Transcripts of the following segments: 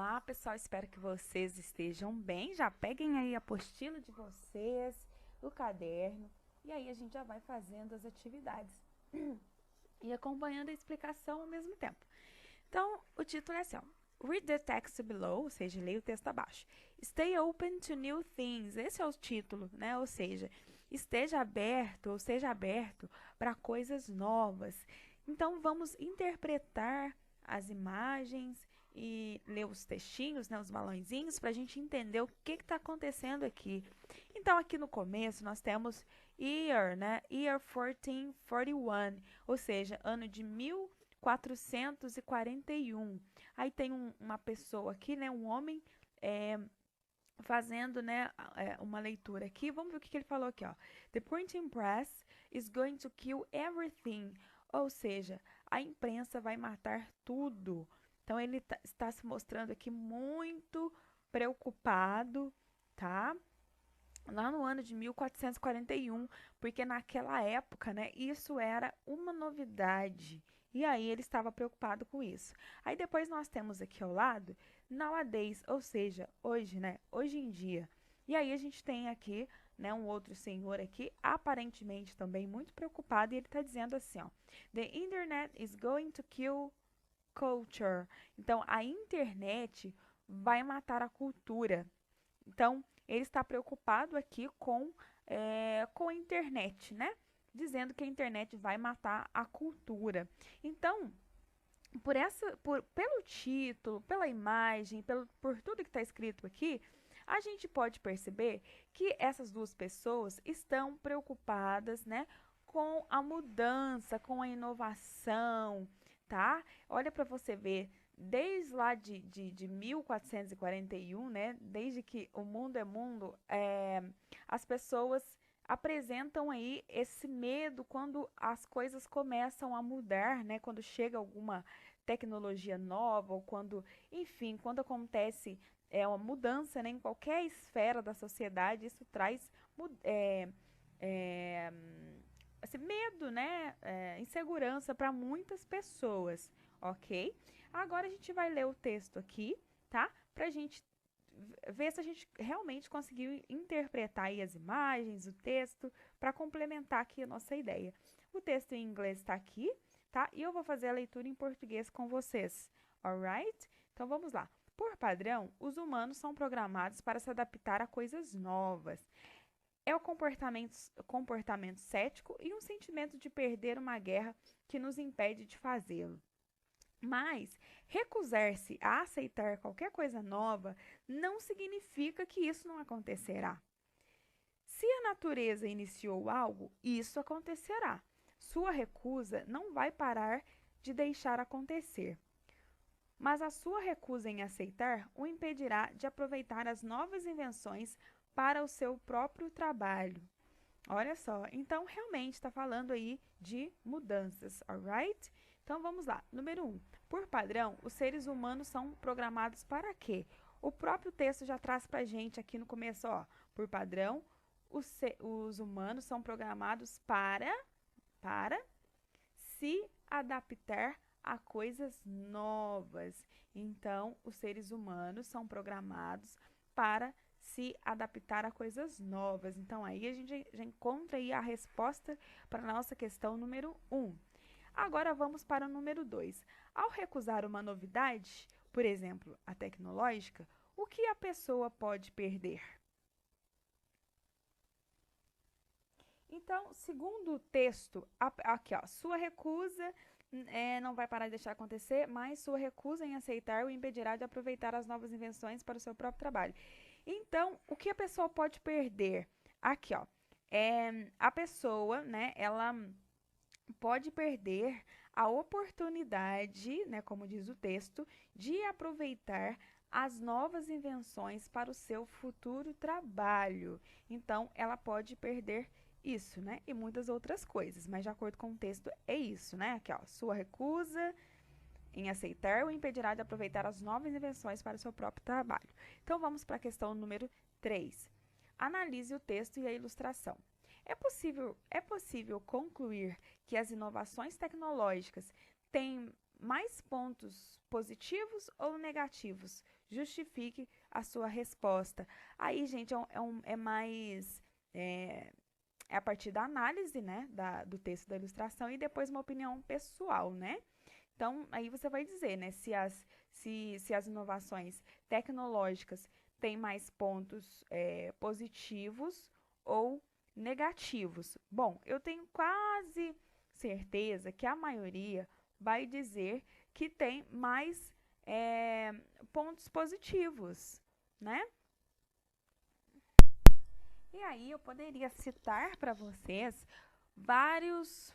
Olá, pessoal, espero que vocês estejam bem. Já peguem aí a apostila de vocês, o caderno, e aí a gente já vai fazendo as atividades e acompanhando a explicação ao mesmo tempo. Então, o título é assim, ó, Read the text below, ou seja, leia o texto abaixo. Stay open to new things, esse é o título, né? Ou seja, esteja aberto ou seja aberto para coisas novas. Então, vamos interpretar as imagens e ler os textinhos, né, os balãozinhos, para a gente entender o que está acontecendo aqui. Então, aqui no começo, nós temos year, né? Year 1441, ou seja, ano de 1441. Aí tem uma pessoa aqui, né, um homem, fazendo, né, uma leitura aqui. Vamos ver o que ele falou aqui, ó. The printing press is going to kill everything. Ou seja, a imprensa vai matar tudo. Então, ele está se mostrando aqui muito preocupado, tá? Lá no ano de 1441, porque naquela época, né, isso era uma novidade. E aí ele estava preocupado com isso. Aí depois nós temos aqui ao lado, nowadays, ou seja, hoje, né, hoje em dia. E aí a gente tem aqui, né, um outro senhor aqui, aparentemente também muito preocupado, e ele está dizendo assim, ó, The internet is going to kill culture. Então, a internet vai matar a cultura. Então, ele está preocupado aqui com a internet, né? Dizendo que a internet vai matar a cultura. Então, pelo título, pela imagem, por tudo que está escrito aqui, a gente pode perceber que essas duas pessoas estão preocupadas, né, com a mudança, com a inovação, tá? Olha para você ver, desde lá de 1441, né, desde que o mundo é mundo, as pessoas apresentam aí esse medo quando as coisas começam a mudar, né, quando chega alguma tecnologia nova, ou quando, enfim, quando acontece uma mudança, né, em qualquer esfera da sociedade, isso traz é, esse medo, né, insegurança para muitas pessoas, ok? Agora a gente vai ler o texto aqui, tá? Pra gente ver se a gente realmente conseguiu interpretar aí as imagens, o texto, para complementar aqui a nossa ideia. O texto em inglês está aqui, tá? E eu vou fazer a leitura em português com vocês, alright? Então vamos lá. Por padrão, os humanos são programados para se adaptar a coisas novas. É o comportamento cético e um sentimento de perder uma guerra que nos impede de fazê-lo. Mas recusar-se a aceitar qualquer coisa nova não significa que isso não acontecerá. Se a natureza iniciou algo, isso acontecerá. Sua recusa não vai parar de deixar acontecer. Mas a sua recusa em aceitar o impedirá de aproveitar as novas invenções para o seu próprio trabalho. Olha só, então realmente está falando aí de mudanças, alright? Então vamos lá. Número 1. Por padrão, os seres humanos são programados para quê? O próprio texto já traz para a gente aqui no começo, ó. Por padrão, os humanos são programados para se adaptar a coisas novas. Então, os seres humanos são programados para se adaptar a coisas novas. Então, aí a gente já encontra aí a resposta para a nossa questão número 1. Agora vamos para o número 2. Ao recusar uma novidade, por exemplo, a tecnológica, o que a pessoa pode perder? Então, segundo o texto, aqui ó, sua recusa não vai parar de deixar acontecer, mas sua recusa em aceitar o impedirá de aproveitar as novas invenções para o seu próprio trabalho. Então, o que a pessoa pode perder? Aqui, ó, a pessoa, né, ela pode perder a oportunidade, né, como diz o texto, de aproveitar as novas invenções para o seu futuro trabalho. Então, ela pode perder isso, né, e muitas outras coisas, mas de acordo com o texto é isso, né? Aqui, ó, sua recusa em aceitar o impedirá de aproveitar as novas invenções para o seu próprio trabalho. Então, vamos para a questão número 3. Analise o texto e a ilustração. É possível concluir que as inovações tecnológicas têm mais pontos positivos ou negativos, justifique a sua resposta. Aí, gente, é mais... É a partir da análise, né, do texto da ilustração e depois uma opinião pessoal, né? Então, aí você vai dizer, né, se as inovações tecnológicas têm mais pontos positivos ou negativos. Bom, eu tenho quase certeza que a maioria vai dizer que tem mais pontos positivos, né? E aí eu poderia citar para vocês vários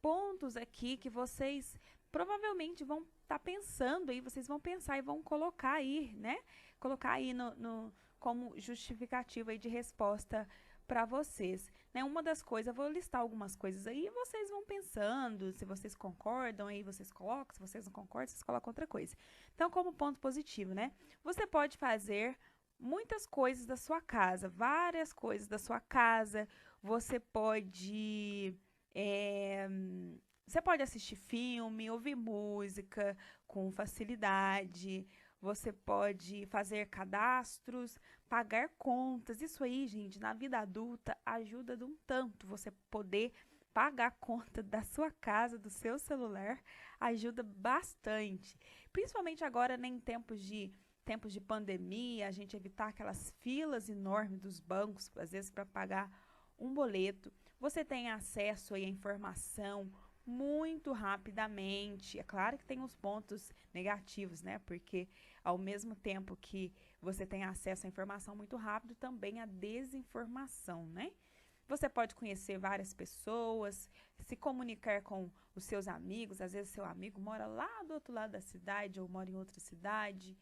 pontos aqui que vocês provavelmente vão estar pensando aí, vocês vão pensar e vão colocar aí, né? Colocar aí como justificativa aí de resposta para vocês, né? Uma das coisas, eu vou listar algumas coisas aí e vocês vão pensando, se vocês concordam aí vocês colocam, se vocês não concordam, vocês colocam outra coisa. Então, como ponto positivo, né? Você pode fazer muitas coisas da sua casa, várias coisas da sua casa. Você pode assistir filme, ouvir música com facilidade. Você pode fazer cadastros, pagar contas. Isso aí, gente, na vida adulta ajuda de um tanto. Você poder pagar a conta da sua casa, do seu celular, ajuda bastante. Principalmente agora, né, em tempos de pandemia, a gente evitar aquelas filas enormes dos bancos, às vezes para pagar um boleto. Você tem acesso aí à informação muito rapidamente. É claro que tem os pontos negativos, né? Porque ao mesmo tempo que você tem acesso à informação muito rápido, também a desinformação, né? Você pode conhecer várias pessoas, se comunicar com os seus amigos. Às vezes seu amigo mora lá do outro lado da cidade ou mora em outra cidade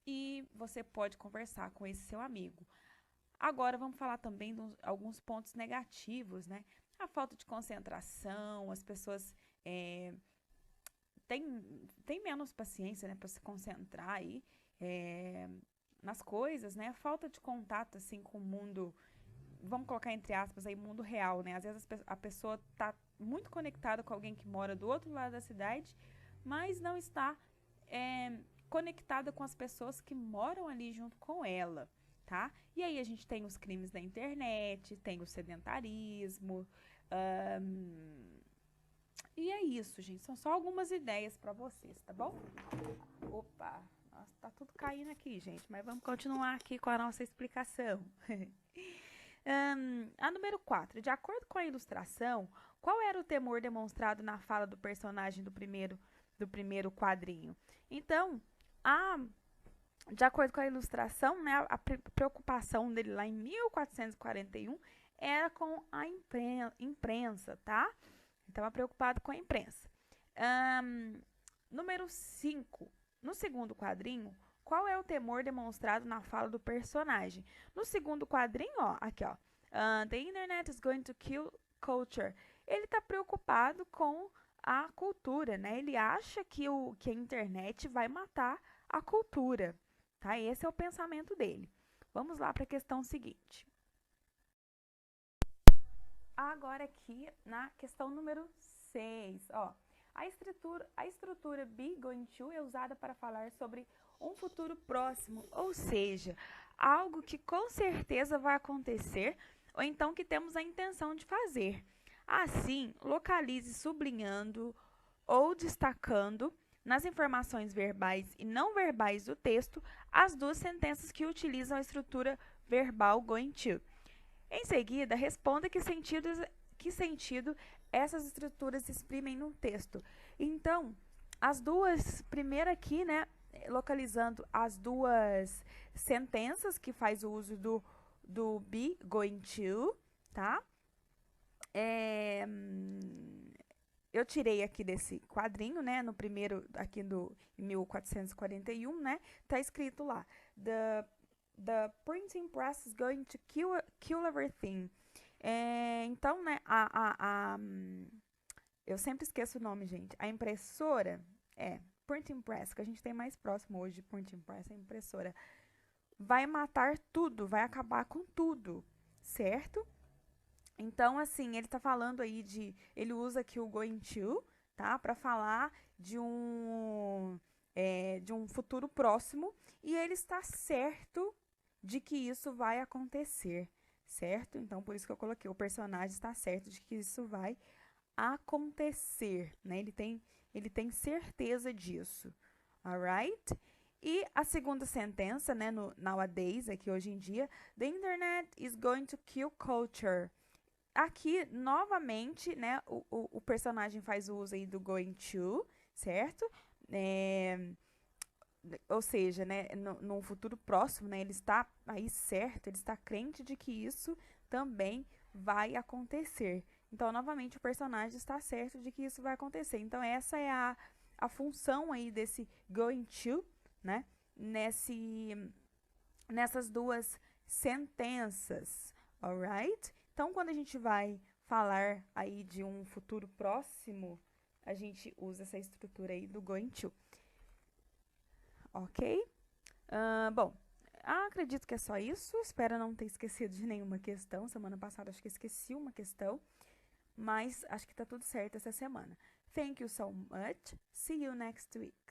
e você pode conversar com esse seu amigo. Agora vamos falar também de alguns pontos negativos, né? A falta de concentração, as pessoas têm menos paciência, né, para se concentrar aí nas coisas, né? A falta de contato assim com o mundo, vamos colocar entre aspas aí, mundo real, né? Às vezes a pessoa está muito conectada com alguém que mora do outro lado da cidade, mas não está conectada com as pessoas que moram ali junto com ela, tá? E aí a gente tem os crimes da internet, tem o sedentarismo, e é isso, gente. São só algumas ideias para vocês, tá bom? Opa, nossa, tá tudo caindo aqui, gente, mas vamos continuar aqui com a nossa explicação. A número 4. De acordo com a ilustração, qual era o temor demonstrado na fala do personagem do primeiro quadrinho? Então, de acordo com a ilustração, né, a preocupação dele lá em 1441 era com a imprensa, tá? Estava preocupado com a imprensa. Número 5. No segundo quadrinho, qual é o temor demonstrado na fala do personagem? No segundo quadrinho, ó, aqui, ó. The internet is going to kill culture. Ele está preocupado com a cultura, né? Ele acha que a internet vai matar a cultura, tá? Esse é o pensamento dele. Vamos lá para a questão seguinte. Agora aqui na questão número 6, ó. A estrutura be going to é usada para falar sobre um futuro próximo, ou seja, algo que com certeza vai acontecer ou então que temos a intenção de fazer. Assim, localize sublinhando ou destacando nas informações verbais e não verbais do texto as duas sentenças que utilizam a estrutura verbal going to. Em seguida, responda que sentido essas estruturas exprimem no texto. Então, as duas, primeiro aqui, né, localizando as duas sentenças que faz o uso do be going to, tá? Eu tirei aqui desse quadrinho, né, no primeiro, aqui do 1441, né, tá escrito lá, the printing press is going to kill everything. Então, né, eu sempre esqueço o nome, gente. A impressora, printing press, que a gente tem mais próximo hoje de printing press, a impressora, vai matar tudo, vai acabar com tudo, certo? Então, assim, ele tá falando aí ele usa aqui o going to, tá? Para falar de de um futuro próximo e ele está certo de que isso vai acontecer, certo? Então, por isso que eu coloquei, o personagem está certo de que isso vai acontecer, né? Ele tem certeza disso, alright? E a segunda sentença, né, no nowadays, aqui hoje em dia, the internet is going to kill culture. Aqui, novamente, né, o personagem faz uso aí do going to, certo? Ou seja, né, no futuro próximo, né, ele está aí certo, ele está crente de que isso também vai acontecer. Então, novamente, o personagem está certo de que isso vai acontecer. Então, essa é a função aí desse going to, né, nessas duas sentenças, alright? Então, quando a gente vai falar aí de um futuro próximo, a gente usa essa estrutura aí do going to. Ok? Bom, acredito que é só isso. Espero não ter esquecido de nenhuma questão. Semana passada acho que esqueci uma questão, mas acho que tá tudo certo essa semana. Thank you so much. See you next week.